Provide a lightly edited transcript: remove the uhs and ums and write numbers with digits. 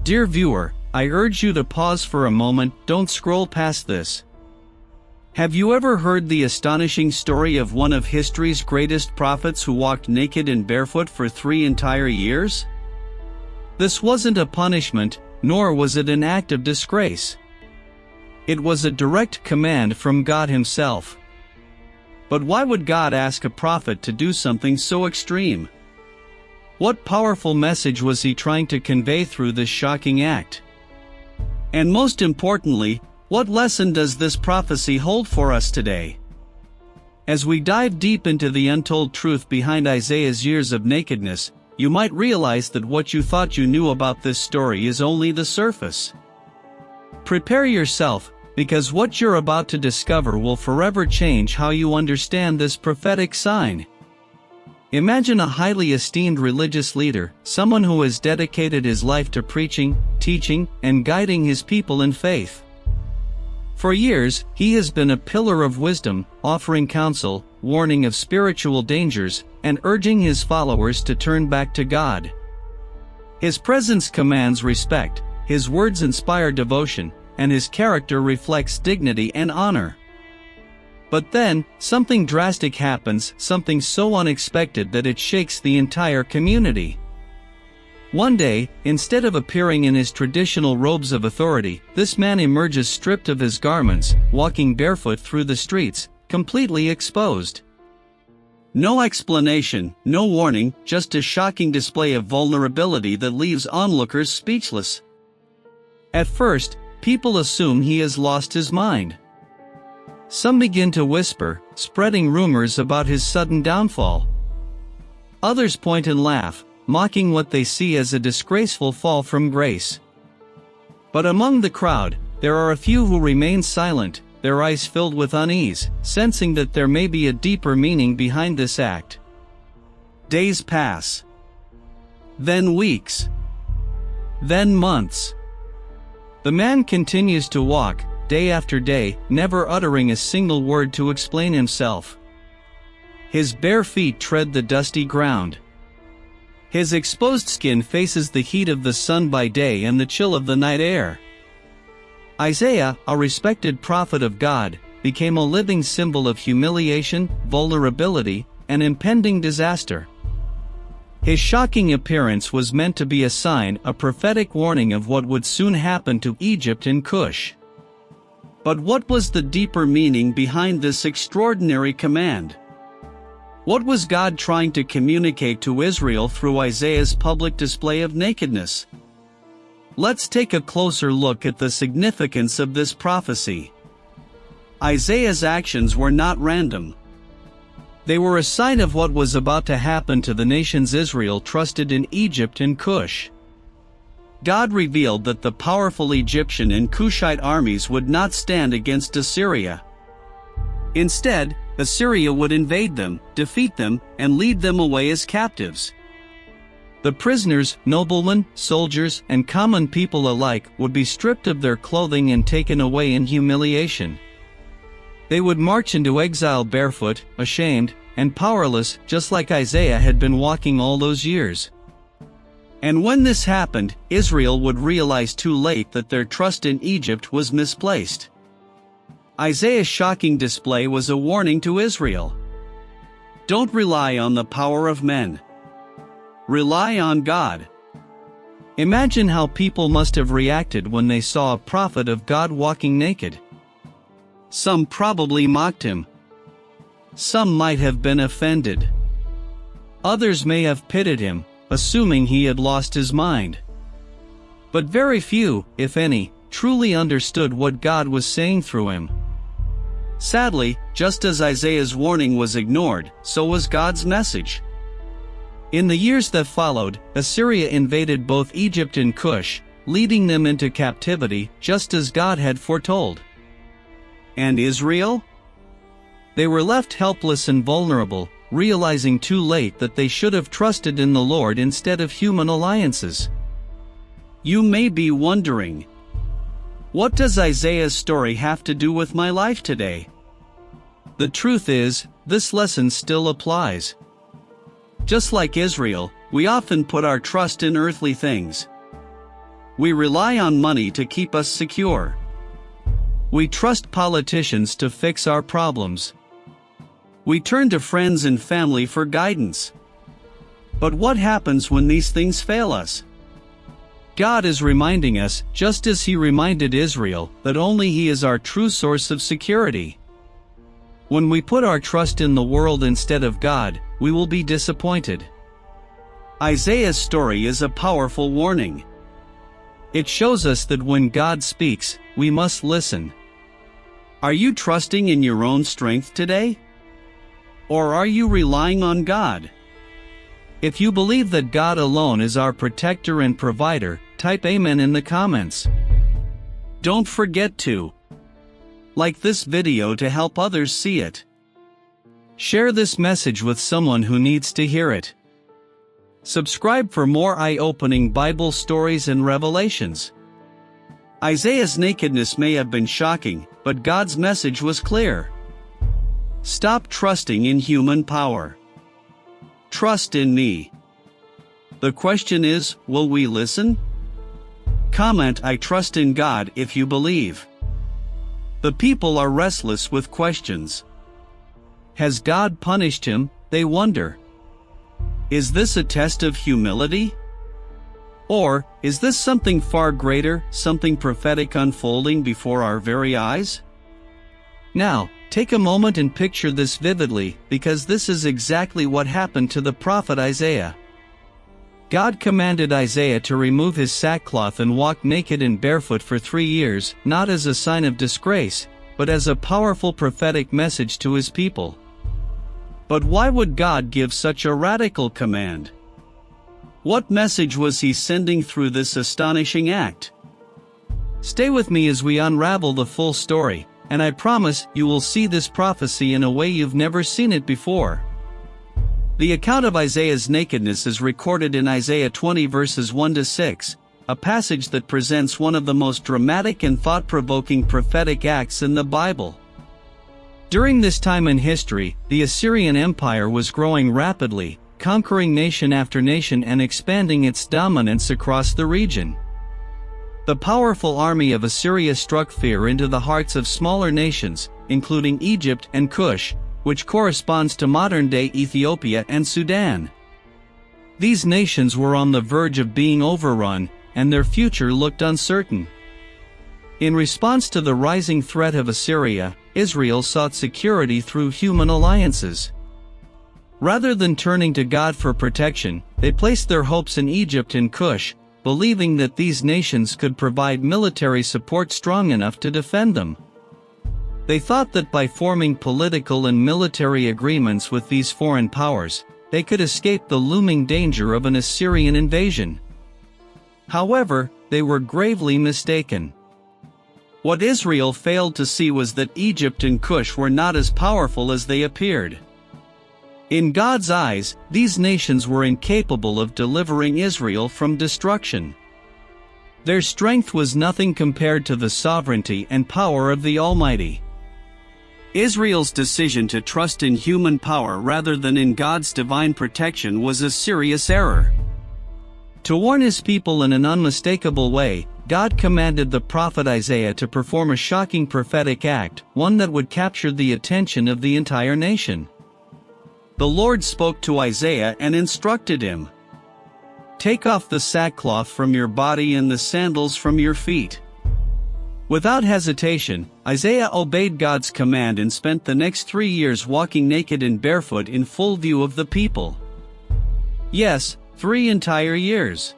Dear viewer, I urge you to pause for a moment, don't scroll past this. Have you ever heard the astonishing story of one of history's greatest prophets who walked naked and barefoot for 3 entire years? This wasn't a punishment, nor was it an act of disgrace. It was a direct command from God Himself. But why would God ask a prophet to do something so extreme? What powerful message was He trying to convey through this shocking act? And most importantly, what lesson does this prophecy hold for us today? As we dive deep into the untold truth behind Isaiah's years of nakedness, you might realize that what you thought you knew about this story is only the surface. Prepare yourself, because what you're about to discover will forever change how you understand this prophetic sign. Imagine a highly esteemed religious leader, someone who has dedicated his life to preaching, teaching, and guiding his people in faith. For years, he has been a pillar of wisdom, offering counsel, warning of spiritual dangers, and urging his followers to turn back to God. His presence commands respect, his words inspire devotion, and his character reflects dignity and honor. But then, something drastic happens, something so unexpected that it shakes the entire community. One day, instead of appearing in his traditional robes of authority, this man emerges stripped of his garments, walking barefoot through the streets, completely exposed. No explanation, no warning, just a shocking display of vulnerability that leaves onlookers speechless. At first, people assume he has lost his mind. Some begin to whisper, spreading rumors about his sudden downfall. Others point and laugh, mocking what they see as a disgraceful fall from grace. But among the crowd, there are a few who remain silent, their eyes filled with unease, sensing that there may be a deeper meaning behind this act. Days pass. Then weeks. Then months. The man continues to walk, day after day, never uttering a single word to explain himself. His bare feet tread the dusty ground. His exposed skin faces the heat of the sun by day and the chill of the night air. Isaiah, a respected prophet of God, became a living symbol of humiliation, vulnerability, and impending disaster. His shocking appearance was meant to be a sign, a prophetic warning of what would soon happen to Egypt and Kush. But what was the deeper meaning behind this extraordinary command? What was God trying to communicate to Israel through Isaiah's public display of nakedness? Let's take a closer look at the significance of this prophecy. Isaiah's actions were not random. They were a sign of what was about to happen to the nations Israel trusted in Egypt and Kush. God revealed that the powerful Egyptian and Kushite armies would not stand against Assyria. Instead, Assyria would invade them, defeat them, and lead them away as captives. The prisoners, noblemen, soldiers, and common people alike would be stripped of their clothing and taken away in humiliation. They would march into exile barefoot, ashamed, and powerless, just like Isaiah had been walking all those years. And when this happened, Israel would realize too late that their trust in Egypt was misplaced. Isaiah's shocking display was a warning to Israel. Don't rely on the power of men. Rely on God. Imagine how people must have reacted when they saw a prophet of God walking naked. Some probably mocked him. Some might have been offended. Others may have pitied him, assuming he had lost his mind. But very few, if any, truly understood what God was saying through him. Sadly, just as Isaiah's warning was ignored, so was God's message. In the years that followed, Assyria invaded both Egypt and Kush, leading them into captivity, just as God had foretold. And Israel? They were left helpless and vulnerable, realizing too late that they should have trusted in the Lord instead of human alliances. You may be wondering, what does Isaiah's story have to do with my life today? The truth is, this lesson still applies. Just like Israel, we often put our trust in earthly things. We rely on money to keep us secure. We trust politicians to fix our problems. We turn to friends and family for guidance. But what happens when these things fail us? God is reminding us, just as He reminded Israel, that only He is our true source of security. When we put our trust in the world instead of God, we will be disappointed. Isaiah's story is a powerful warning. It shows us that when God speaks, we must listen. Are you trusting in your own strength today? Or are you relying on God? If you believe that God alone is our protector and provider, type Amen in the comments. Don't forget to like this video to help others see it. Share this message with someone who needs to hear it. Subscribe for more eye-opening Bible stories and revelations. Isaiah's nakedness may have been shocking, but God's message was clear. Stop trusting in human power. Trust in me. The question is, will we listen? Comment I trust in God if you believe. The people are restless with questions. Has God punished him, they wonder. Is this a test of humility? Or, is this something far greater, something prophetic unfolding before our very eyes? Now, take a moment and picture this vividly, because this is exactly what happened to the prophet Isaiah. God commanded Isaiah to remove his sackcloth and walk naked and barefoot for 3 years, not as a sign of disgrace, but as a powerful prophetic message to his people. But why would God give such a radical command? What message was he sending through this astonishing act? Stay with me as we unravel the full story, and I promise you will see this prophecy in a way you've never seen it before. The account of Isaiah's nakedness is recorded in Isaiah 20 verses 1-6, a passage that presents one of the most dramatic and thought-provoking prophetic acts in the Bible. During this time in history, the Assyrian Empire was growing rapidly, conquering nation after nation and expanding its dominance across the region. The powerful army of Assyria struck fear into the hearts of smaller nations, including Egypt and Kush, which corresponds to modern-day Ethiopia and Sudan. These nations were on the verge of being overrun, and their future looked uncertain. In response to the rising threat of Assyria, Israel sought security through human alliances. Rather than turning to God for protection, they placed their hopes in Egypt and Kush, believing that these nations could provide military support strong enough to defend them. They thought that by forming political and military agreements with these foreign powers, they could escape the looming danger of an Assyrian invasion. However, they were gravely mistaken. What Israel failed to see was that Egypt and Kush were not as powerful as they appeared. In God's eyes, these nations were incapable of delivering Israel from destruction. Their strength was nothing compared to the sovereignty and power of the Almighty. Israel's decision to trust in human power rather than in God's divine protection was a serious error. To warn his people in an unmistakable way, God commanded the prophet Isaiah to perform a shocking prophetic act, one that would capture the attention of the entire nation. The Lord spoke to Isaiah and instructed him, "Take off the sackcloth from your body and the sandals from your feet." Without hesitation, Isaiah obeyed God's command and spent the next 3 years walking naked and barefoot in full view of the people. Yes, 3 entire years.